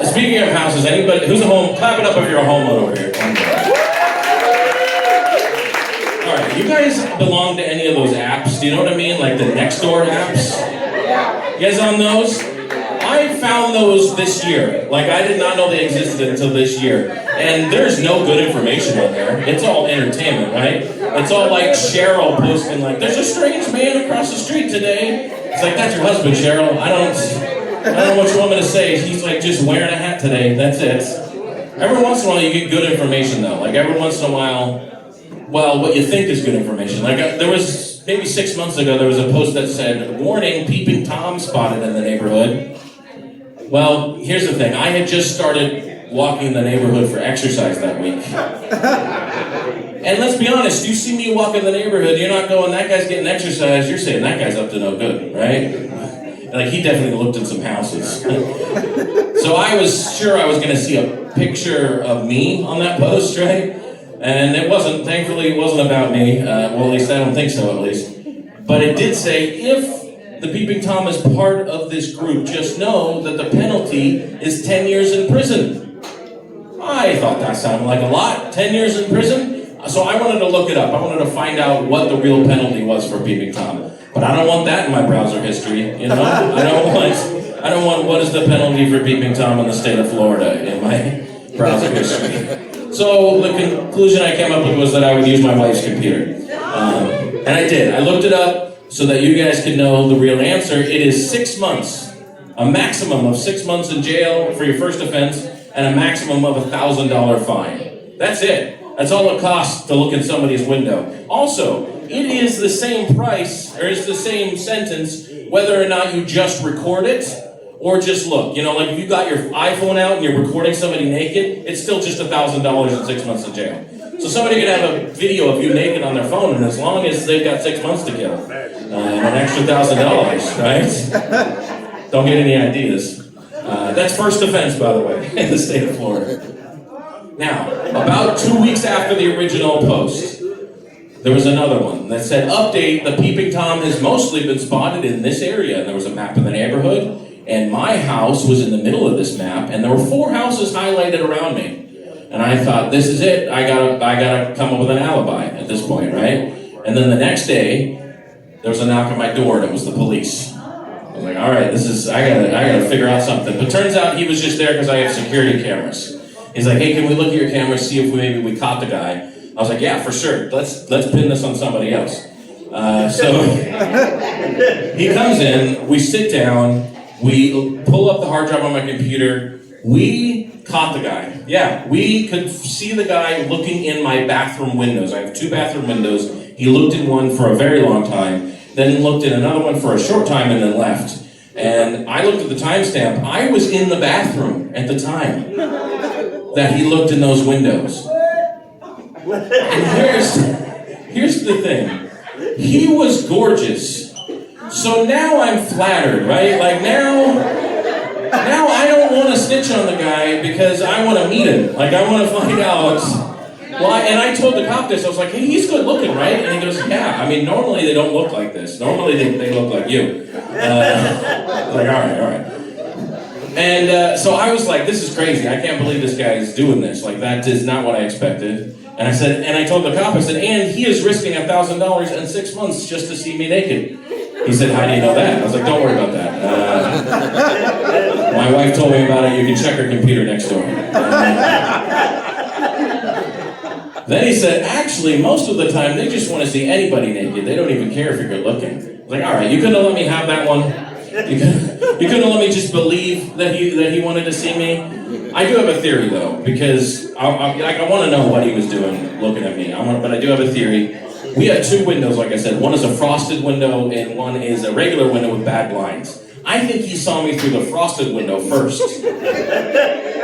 Speaking of houses, anybody who's a home, clap it up if you're a homeowner over here. All right, you guys belong to any of those apps? Do you know what I mean? Like the Nextdoor apps? You guys on those? I found those this year. Like, I did not know they existed until this year. And there's no good information on there. It's all entertainment, right? It's all like Cheryl posting like, there's a strange man across the street today. It's like, that's your husband, Cheryl. I don't know what you want me to say. He's like just wearing a hat today. That's it. Every once in a while you get good information though. Like every once in a while, well, what you think is good information. Like there was, maybe 6 months ago, there was a post that said, warning, peeping Tom spotted in the neighborhood. Well, here's the thing. I had just started walking the neighborhood for exercise that week. And let's be honest, you see me walk in the neighborhood, you're not going, that guy's getting exercise, you're saying that guy's up to no good, right? Like, he definitely looked at some houses. So I was sure I was going to see a picture of me on that post, right? And it wasn't, thankfully it wasn't about me. Well, at least I don't think so, at least. But it did say, if the Peeping Tom is part of this group, just know that the penalty is 10 years in prison. I thought that sounded like a lot, 10 years in prison. So I wanted to look it up. I wanted to find out what the real penalty was for Peeping Tom. But I don't want that in my browser history, you know? I don't want what is the penalty for Peeping Tom in the state of Florida in my browser history. So the conclusion I came up with was that I would use my wife's computer. And I did. I looked it up so that you guys could know the real answer. It is 6 months, a maximum of 6 months in jail for your first offense, and a maximum of $1,000 fine. That's it. That's all it costs to look in somebody's window. Also, it is the same price, or it's the same sentence, whether or not you just record it, or just look. You know, like if you got your iPhone out and you're recording somebody naked, it's still just $1,000 and 6 months in jail. So somebody could have a video of you naked on their phone, and as long as they've got 6 months to kill, and an extra $1,000, right? Don't get any ideas. That's first offense, by the way, in the state of Florida. Now, about 2 weeks after the original post, there was another one that said, update, the Peeping Tom has mostly been spotted in this area. And there was a map of the neighborhood, and my house was in the middle of this map, and there were 4 houses highlighted around me. And I thought, this is it. I gotta come up with an alibi at this point, right? And then the next day, there was a knock at my door, and it was the police. I was like, all right, I gotta figure out something. But turns out he was just there because I have security cameras. He's like, hey, can we look at your cameras, see if maybe we caught the guy? I was like, yeah, for sure. Let's pin this on somebody else. So he comes in, we sit down, we pull up the hard drive on my computer, we caught the guy. Yeah, we could see the guy looking in my bathroom windows. I have 2 bathroom windows. He looked in one for a very long time, then looked in another one for a short time, and then left. And I looked at the timestamp. I was in the bathroom at the time that he looked in those windows. And here's the thing. He was gorgeous. So now I'm flattered, right? Like now I don't want to snitch on the guy because I want to meet him. Like I want to find out. Well, and I told the cop this. I was like, hey, he's good looking, right? And he goes, yeah. I mean, normally they don't look like this. Normally they look like you. Like, all right. And so I was like, this is crazy. I can't believe this guy is doing this. Like, that is not what I expected. And I told the cop, I said, and he is risking $1,000 and 6 months just to see me naked. He said, how do you know that? I was like, don't worry about that. My wife told me about it. You can check her computer next door. Then he said, actually, most of the time, they just want to see anybody naked. They don't even care if you're good looking. I was like, all right, you couldn't have let me have that one. You couldn't have let me just believe that he wanted to see me. I do have a theory, though, because I want to know what he was doing looking at me. But I do have a theory. We have 2 windows, like I said. One is a frosted window, and one is a regular window with bad blinds. I think he saw me through the frosted window first.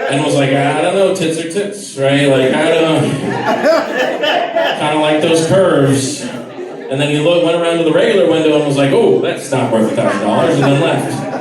And was like, I don't know, tits are tits, right? Like, I don't know. Kind of like those curves. And then he went around to the regular window and was like, oh, that's not worth $1,000, and then left.